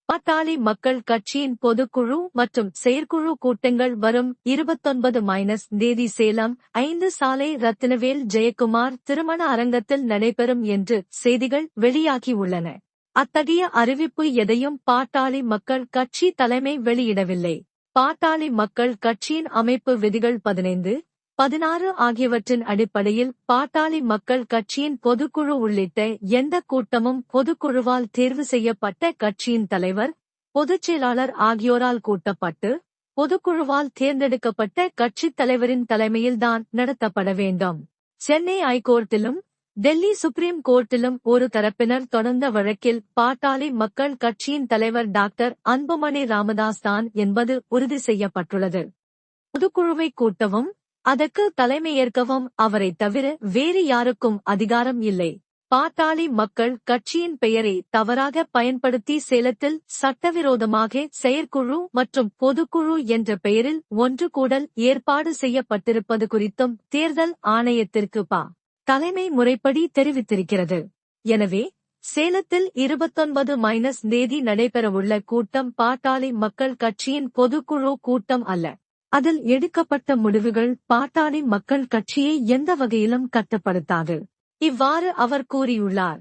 பாட்டாளி மக்கள் கட்சியின் பொதுக்குழு மற்றும் செயற்குழு கூட்டங்கள் வரும் 29 தேதி சேலம் 5 சாலை ரத்தினவேல் ஜெயக்குமார் திருமண அரங்கத்தில் நடைபெறும் என்று செய்திகள் வெளியாகியுள்ளன. அத்தகைய அறிவிப்பு எதையும் பாட்டாளி மக்கள் கட்சி தலைமை வெளியிடவில்லை. பாட்டாளி மக்கள் கட்சியின் அமைப்பு விதிகள் 15, 16 ஆகியவற்றின் அடிப்படையில் பாட்டாளி மக்கள் கட்சியின் பொதுக்குழு உள்ளிட்ட எந்த கூட்டமும் பொதுக்குழுவால் தேர்வு செய்யப்பட்ட கட்சியின் தலைவர், பொதுச்செயலாளர் ஆகியோரால் கூட்டப்பட்டு பொதுக்குழுவால் தேர்ந்தெடுக்கப்பட்ட கட்சித் தலைவரின் தலைமையில்தான் நடத்தப்பட வேண்டும். சென்னை ஐகோர்ட்டிலும் டெல்லி சுப்ரீம் கோர்ட்டிலும் ஒரு தரப்பினர் தொடர்ந்த வழக்கில் பாட்டாளி மக்கள் கட்சியின் தலைவர் டாக்டர் அன்புமணி ராமதாஸ் தான் என்பது உறுதி செய்யப்பட்டுள்ளது. பொதுக்குழுவை கூட்டவும் அதற்கு தலைமையேற்கவும் அவரை தவிர வேறு யாருக்கும் அதிகாரம் இல்லை. பாட்டாளி மக்கள் கட்சியின் பெயரை தவறாக பயன்படுத்தி சேலத்தில் சட்டவிரோதமாக செயற்குழு மற்றும் பொதுக்குழு என்ற பெயரில் ஒன்று கூடல் ஏற்பாடு செய்யப்பட்டிருப்பது குறித்தும் தேர்தல் ஆணையத்திற்கு தலைமை முறைப்படி தெரிவித்திருக்கிறது. எனவே சேலத்தில் 29 தேதி நடைபெறவுள்ள கூட்டம் பாட்டாளி மக்கள் கட்சியின் பொதுக்குழு கூட்டம் அல்ல. அதில் எடுக்கப்பட்ட முடிவுகள் பாட்டாளி மக்கள் கட்சியை எந்த வகையிலும் கட்டுப்படுத்தாது. இவ்வாறு அவர் கூறியுள்ளார்.